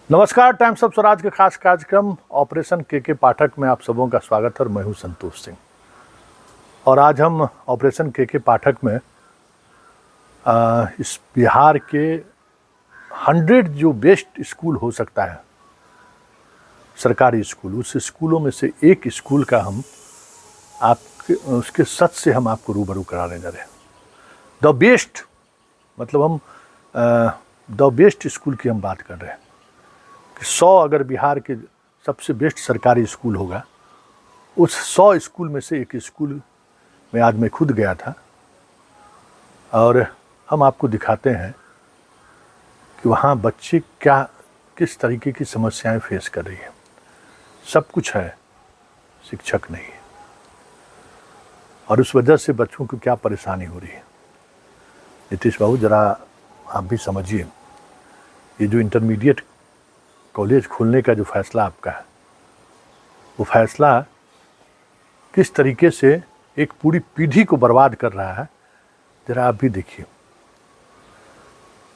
नमस्कार। Times of Swaraj के खास कार्यक्रम ऑपरेशन के पाठक में आप सबों का स्वागत है और मैं हूं संतोष सिंह। और आज हम ऑपरेशन के पाठक में इस बिहार के 100 जो बेस्ट स्कूल हो सकता है, सरकारी स्कूल, उस स्कूलों में से एक स्कूल का हम उसके सच से हम आपको रूबरू कराने जा रहे हैं। द बेस्ट मतलब हम द बेस्ट स्कूल की हम बात कर रहे हैं कि 100 अगर बिहार के सबसे बेस्ट सरकारी स्कूल होगा, उस 100 स्कूल में से एक स्कूल में आज मैं खुद गया था और हम आपको दिखाते हैं कि वहाँ बच्चे किस तरीके की समस्याएं फेस कर रही है। सब कुछ है, शिक्षक नहीं है, और उस वजह से बच्चों को क्या परेशानी हो रही है। नीतीश बाबू, ज़रा आप भी समझिए, ये जो इंटरमीडिएट कॉलेज खोलने का जो फैसला आपका है, वो फैसला किस तरीके से एक पूरी पीढ़ी को बर्बाद कर रहा है, ज़रा आप भी देखिए।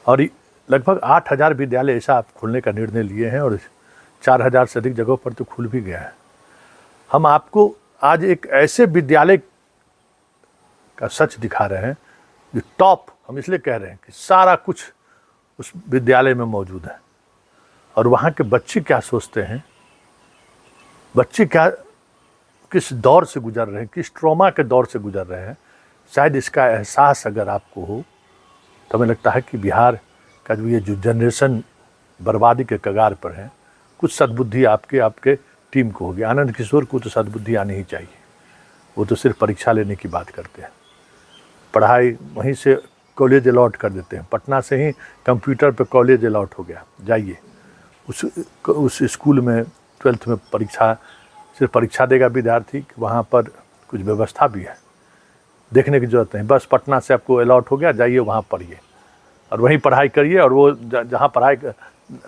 और लगभग 8000 विद्यालय ऐसा आप खोलने का निर्णय लिए हैं और 4000 से अधिक जगहों पर तो खुल भी गया है। हम आपको आज एक ऐसे विद्यालय का सच दिखा रहे हैं जो टॉप, हम इसलिए कह रहे हैं कि सारा कुछ उस विद्यालय में मौजूद है और वहाँ के बच्चे क्या सोचते हैं, बच्चे किस दौर से गुजर रहे हैं, किस ट्रॉमा के दौर से गुजर रहे हैं। शायद इसका एहसास अगर आपको हो तो हमें लगता है कि बिहार का जो ये जो जनरेशन बर्बादी के कगार पर है, कुछ सद्बुद्धि आपके टीम को होगी। आनंद किशोर को तो सद्बुद्धि आनी ही चाहिए, वो तो सिर्फ परीक्षा लेने की बात करते हैं, पढ़ाई वहीं से कॉलेज अलॉट कर देते हैं। पटना से ही कंप्यूटर पे कॉलेज अलॉट हो गया, जाइए उस स्कूल में 12th में सिर्फ परीक्षा देगा विद्यार्थी, वहाँ पर कुछ व्यवस्था भी है, देखने की ज़रूरत नहीं। बस पटना से आपको अलॉट हो गया, जाइए वहाँ पढ़िए और वहीं पढ़ाई करिए, और वो जहाँ पढ़ाई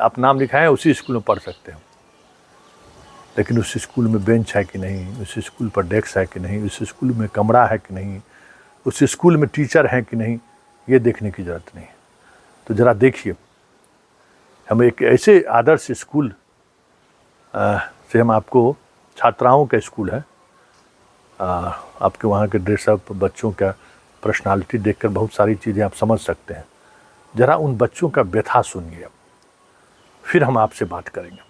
आप नाम लिखाएं उसी स्कूल में पढ़ सकते हैं। लेकिन उस स्कूल में बेंच है कि नहीं, उस स्कूल पर डेस्क है कि नहीं, उस स्कूल में कमरा है कि नहीं, उस स्कूल में टीचर हैं कि नहीं, ये देखने की ज़रूरत नहीं है। तो ज़रा देखिए, हम एक ऐसे आदर्श स्कूल से हम आपको, छात्राओं का स्कूल है, आपके वहाँ के ड्रेसअप, बच्चों का पर्सनालिटी देखकर बहुत सारी चीज़ें आप समझ सकते हैं। ज़रा उन बच्चों का व्यथा सुनिए, फिर हम आपसे बात करेंगे।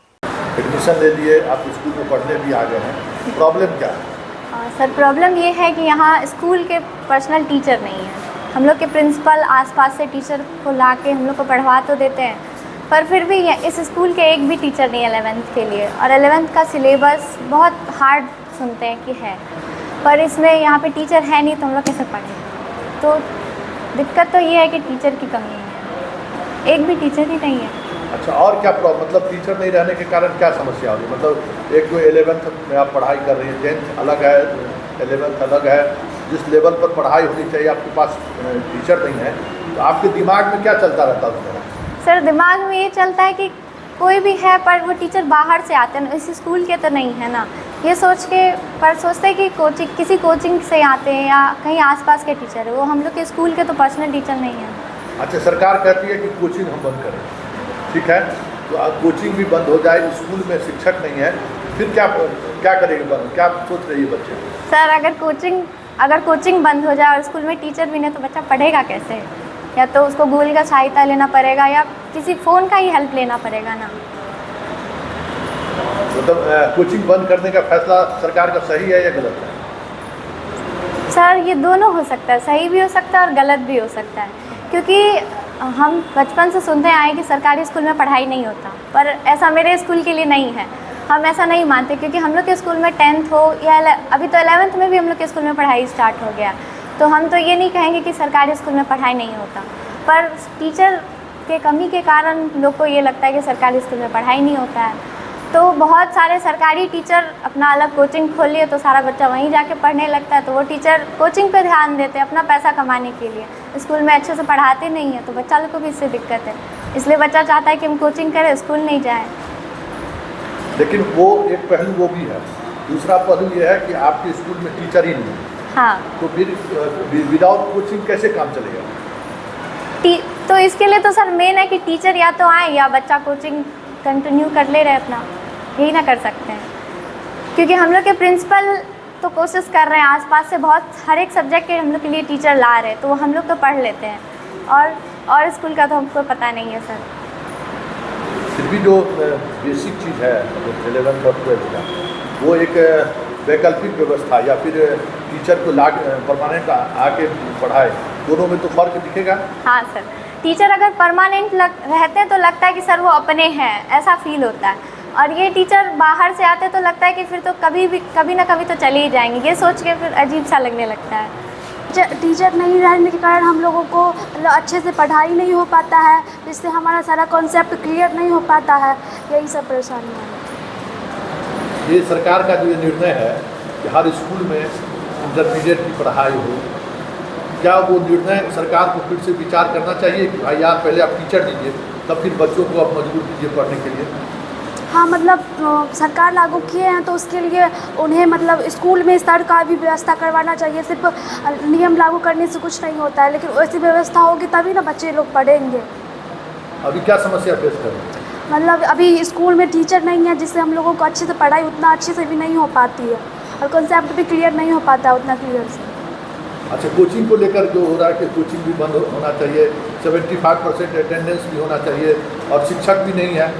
एडमिशन ले लिए, आप स्कूल में पढ़ने भी आ गए हैं, प्रॉब्लम क्या है? सर, प्रॉब्लम ये है कि यहाँ स्कूल के पर्सनल टीचर नहीं हैं। हम लोग के प्रिंसिपल आसपास से टीचर को ला के हम लोग को पढ़वा तो देते हैं, पर फिर भी इस स्कूल के एक भी टीचर नहीं है 11th के लिए। और 11th का सिलेबस बहुत हार्ड सुनते हैं कि है, पर इसमें यहाँ पे टीचर है नहीं, तो हम लोग कैसे पढ़ें। तो दिक्कत तो ये है कि टीचर की कमी है, एक भी टीचर ही नहीं है। अच्छा, और क्या प्रॉब्लम, मतलब टीचर नहीं रहने के कारण क्या समस्या होगी? मतलब एक तो 11th में आप पढ़ाई कर रही हैं, 10th अलग है, 11th अलग है, जिस लेवल पर पढ़ाई होनी चाहिए आपके पास टीचर नहीं है, तो आपके दिमाग में क्या चलता रहता है? सर, दिमाग में ये चलता है कि कोई भी है, पर वो टीचर बाहर से आते हैं, इस स्कूल के तो नहीं है ना, ये सोच के। पर सोचते हैं कि किसी कोचिंग से आते हैं या कहीं आसपास के टीचर है, वो हम लोग के स्कूल के तो पर्सनल टीचर नहीं है। अच्छा, सरकार कहती है कि कोचिंग हम बंद करें, ठीक है, तो कोचिंग भी बंद हो जाए, स्कूल में शिक्षक नहीं है, फिर क्या करेंगे बंद? क्या सोच रही है बच्चे? सर, अगर कोचिंग बंद हो जाए और स्कूल में टीचर भी नहीं, तो बच्चा पढ़ेगा कैसे? या तो उसको गूगल का सहायता लेना पड़ेगा या किसी फ़ोन का ही हेल्प लेना पड़ेगा ना। मतलब कोचिंग बंद करने का फैसला सरकार का सही है या गलत है? सर, ये दोनों हो सकता है, सही भी हो सकता है और गलत भी हो सकता है, क्योंकि हम बचपन से सुनते आए कि सरकारी स्कूल में पढ़ाई नहीं होता, पर ऐसा मेरे स्कूल के लिए नहीं है। हम ऐसा नहीं मानते, क्योंकि हम लोग के स्कूल में 10th हो या अभी तो 11th में भी हम लोग के स्कूल में पढ़ाई स्टार्ट हो गया, तो हम तो ये नहीं कहेंगे कि सरकारी स्कूल में पढ़ाई नहीं होता, पर टीचर के कमी के कारण लोग को ये लगता है कि सरकारी स्कूल में पढ़ाई नहीं होता है। तो बहुत सारे सरकारी टीचर अपना अलग कोचिंग खोल लिए, तो सारा बच्चा वहीं जाके पढ़ने लगता है, तो वो टीचर कोचिंग पे ध्यान देते हैं अपना पैसा कमाने के लिए, स्कूल में अच्छे से पढ़ाते नहीं हैं, तो बच्चा लोग को भी इससे दिक्कत है। इसलिए बच्चा चाहता है कि हम कोचिंग करें, स्कूल नहीं जाए। लेकिन वो एक पहलू वो भी है, दूसरा पहलू ये है कि आपके स्कूल में टीचर ही नहीं है। हाँ, तो फिर विदाउट कोचिंग कैसे काम चलेगा? तो इसके लिए तो सर मेन है कि टीचर या तो आए या बच्चा कोचिंग कंटिन्यू कर ले रहे अपना, यही ना कर सकते हैं। क्योंकि हम लोग के प्रिंसिपल तो कोशिश कर रहे हैं, आसपास से बहुत हर एक सब्जेक्ट के हम लोग के लिए टीचर ला रहे हैं, तो हम लोग तो पढ़ लेते हैं। और स्कूल का तो हमको पता नहीं है सर। फिर भी जो बेसिक चीज़ है मतलब 11th और 12th का, वो एक वैकल्पिक व्यवस्था या फिर टीचर को परमानेंट आके पढ़ाए, दोनों में तो फर्क दिखेगा। हाँ सर, टीचर अगर परमानेंट रहते हैं तो लगता है कि सर वो अपने हैं, ऐसा फील होता है। और ये टीचर बाहर से आते तो लगता है कि फिर तो कभी ना कभी तो चले ही जाएंगे, ये सोच के फिर अजीब सा लगने लगता है। टीचर नहीं रहने के कारण हम लोगों को मतलब अच्छे से पढ़ाई नहीं हो पाता है, जिससे हमारा सारा कॉन्सेप्ट क्लियर नहीं हो पाता है, यही सब परेशानी है। ये सरकार का जो ये निर्णय है कि हर स्कूल में इंटरमीडिएट की पढ़ाई हो, क्या वो निर्णय सरकार को फिर से विचार करना चाहिए कि भाई यार पहले आप टीचर दीजिए, तब फिर बच्चों को आप मजबूर कीजिए पढ़ने के लिए? हाँ, मतलब सरकार लागू किए हैं तो उसके लिए उन्हें मतलब स्कूल में स्तर का भी व्यवस्था करवाना चाहिए। सिर्फ नियम लागू करने से कुछ नहीं होता है, लेकिन वैसी व्यवस्था होगी तभी ना बच्चे लोग पढ़ेंगे। अभी क्या समस्या फेस कर रहे हैं? मतलब अभी स्कूल में टीचर नहीं है, जिससे हम लोगों को अच्छे से पढ़ाई उतना अच्छे से भी नहीं हो पाती है, और कॉन्सेप्ट भी क्लियर नहीं हो पाता है उतना क्लियर से। अच्छा, कोचिंग को लेकर जो हो रहा है कि कोचिंग भी बंद होना चाहिए, 75% अटेंडेंस भी होना चाहिए, और शिक्षक भी नहीं है।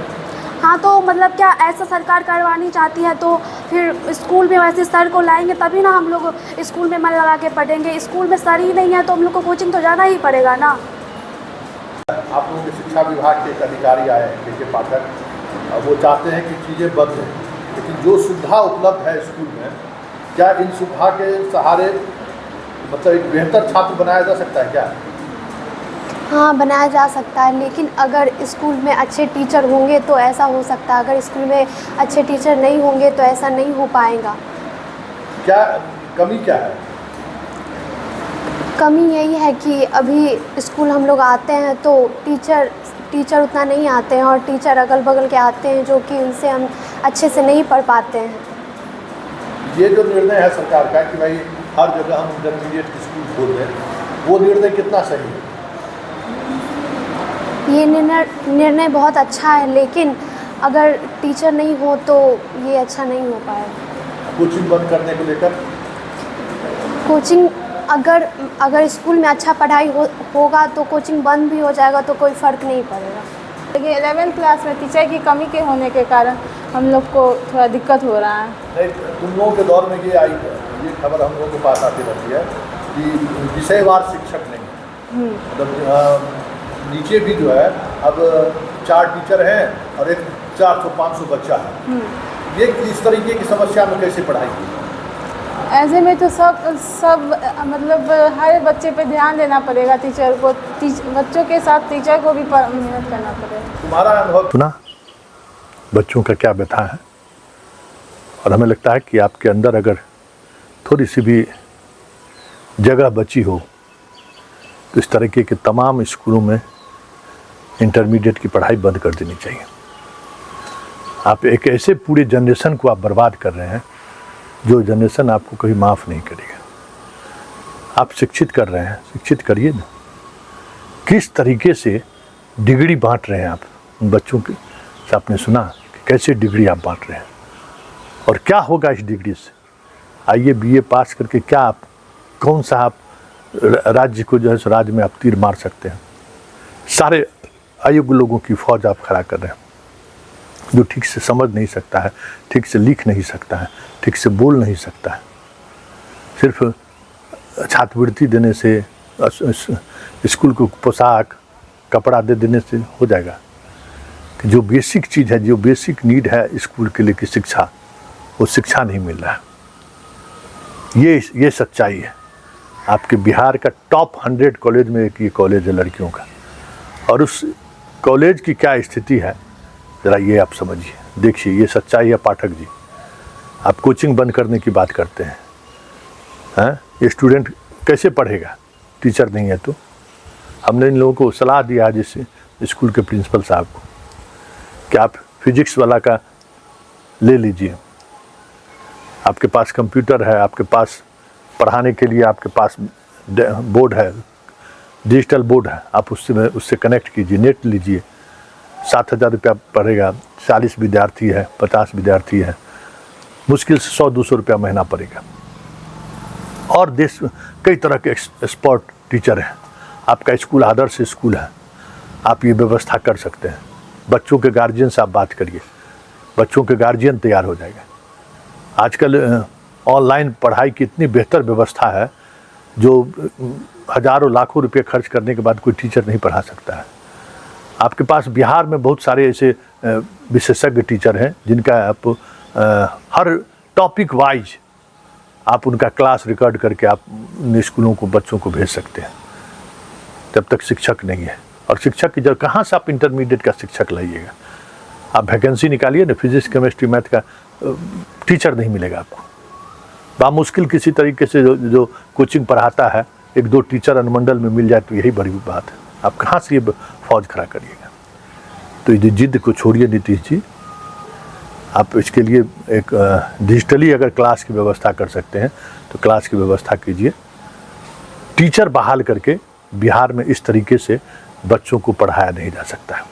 हाँ, तो मतलब क्या ऐसा सरकार करवानी चाहती है तो फिर स्कूल में वैसे सर को लाएंगे तभी ना हम लोग स्कूल में मन लगा के पढ़ेंगे। स्कूल में सर ही नहीं है तो हम लोग को कोचिंग तो जाना ही पड़ेगा ना। आप लोगों के शिक्षा विभाग के एक अधिकारी आए हैं के पाठक, वो चाहते हैं कि चीज़ें बदलें, लेकिन जो सुविधा उपलब्ध है स्कूल में, क्या इन सुविधा के सहारे मतलब एक बेहतर छात्र बनाया जा सकता है क्या? हाँ, बनाया जा सकता है, लेकिन अगर स्कूल में अच्छे टीचर होंगे तो ऐसा हो सकता है। अगर स्कूल में अच्छे टीचर नहीं होंगे तो ऐसा नहीं हो पाएगा। क्या कमी क्या है? कमी यही है कि अभी स्कूल हम लोग आते हैं तो टीचर उतना नहीं आते हैं, और टीचर अगल बगल के आते हैं जो कि उनसे हम अच्छे से नहीं पढ़ पाते हैं। ये जो निर्णय है सरकार का कि भाई हर जगह हम इंटरमीडिएट स्कूल खोल दें, वो निर्णय कितना सही है? ये निर्णय बहुत अच्छा है, लेकिन अगर टीचर नहीं हो तो ये अच्छा नहीं हो पाएगा। कोचिंग बंद करने को लेकर? कोचिंग अगर स्कूल में अच्छा पढ़ाई होगा तो कोचिंग बंद भी हो जाएगा तो कोई फ़र्क नहीं पड़ेगा। देखिए 11th क्लास में टीचर की कमी के होने के कारण हम लोग को थोड़ा दिक्कत हो रहा है। नहीं, तुम लोगों के दौर में ये खबर हम लोगों के पास आती रहती है कि विषयवार शिक्षक नहीं, मतलब नीचे भी जो है अब 4 टीचर हैं और एक 400-500 बच्चा है। ये इस तरीके की समस्या में कैसे पढ़ाई की? ऐसे में तो सब मतलब हर बच्चे पे ध्यान देना पड़ेगा टीचर को, बच्चों के साथ टीचर को भी मेहनत करना पड़ेगा। तुम्हारा अनुभव सुना बच्चों का क्या व्यथा है, और हमें लगता है कि आपके अंदर अगर थोड़ी सी भी जगह बची हो तो इस तरीके के तमाम स्कूलों में इंटरमीडिएट की पढ़ाई बंद कर देनी चाहिए। आप एक ऐसे पूरे जनरेशन को आप बर्बाद कर रहे हैं जो जनरेशन आपको कभी माफ़ नहीं करेगा। आप शिक्षित कर रहे हैं, शिक्षित करिए ना। किस तरीके से डिग्री बांट रहे हैं आप उन बच्चों के, आपने सुना कि कैसे डिग्री आप बांट रहे हैं, और क्या होगा इस डिग्री से? आइए बीए पास करके क्या आप कौन सा आप राज्य को जो है राज्य में आप तीर मार सकते हैं? सारे अयोग्य लोगों की फौज आप खड़ा कर रहे हैं, जो ठीक से समझ नहीं सकता है, ठीक से लिख नहीं सकता है, ठीक से बोल नहीं सकता है। सिर्फ छात्रवृत्ति देने से, स्कूल को पोशाक कपड़ा दे देने से हो जाएगा? कि जो बेसिक चीज़ है, जो बेसिक नीड है स्कूल के लिए कि शिक्षा, वो शिक्षा नहीं मिल रहा है। ये सच्चाई है। आपके बिहार का टॉप 100 कॉलेज में एक ये कॉलेज है लड़कियों का, और उस कॉलेज की क्या स्थिति है ज़रा ये आप समझिए, देखिए। ये सच्चाई है पाठक जी। आप कोचिंग बंद करने की बात करते हैं, ये स्टूडेंट कैसे पढ़ेगा? टीचर नहीं है तो। हमने इन लोगों को सलाह दिया जिस स्कूल के प्रिंसिपल साहब को कि आप फिजिक्स वाला का ले लीजिए, आपके पास कंप्यूटर है, आपके पास पढ़ाने के लिए आपके पास बोर्ड है, डिजिटल बोर्ड है, आप उससे कनेक्ट कीजिए, नेट लीजिए, 7,000 रुपया पड़ेगा, 40 विद्यार्थी है, 50 विद्यार्थी है, मुश्किल से 100-200 रुपया महीना पड़ेगा। और देश कई तरह के एक्सपर्ट टीचर हैं। आपका स्कूल आदर्श स्कूल है, आप ये व्यवस्था कर सकते हैं। बच्चों के गार्जियन से आप बात करिए, बच्चों के गार्जियन तैयार हो जाएगा। आजकल ऑनलाइन पढ़ाई की इतनी बेहतर व्यवस्था है जो हज़ारों लाखों रुपए खर्च करने के बाद कोई टीचर नहीं पढ़ा सकता है। आपके पास बिहार में बहुत सारे ऐसे विशेषज्ञ टीचर हैं जिनका आप हर टॉपिक वाइज आप उनका क्लास रिकॉर्ड करके आप स्कूलों को बच्चों को भेज सकते हैं। जब तक शिक्षक नहीं है, और शिक्षक की जब कहाँ से आप इंटरमीडिएट का शिक्षक लाइएगा? आप वैकेंसी निकालिए ना, फिजिक्स केमिस्ट्री मैथ का टीचर नहीं मिलेगा आपको। बामुश्किल किसी तरीके से जो कोचिंग पढ़ाता है, 1-2 टीचर अनुमंडल में मिल जाए तो यही बड़ी बात है। आप कहाँ से ये फौज खड़ा करिएगा? तो ये जिद को छोड़िए नीतीश जी। आप इसके लिए एक डिजिटली अगर क्लास की व्यवस्था कर सकते हैं तो क्लास की व्यवस्था कीजिए। टीचर बहाल करके बिहार में इस तरीके से बच्चों को पढ़ाया नहीं जा सकता है।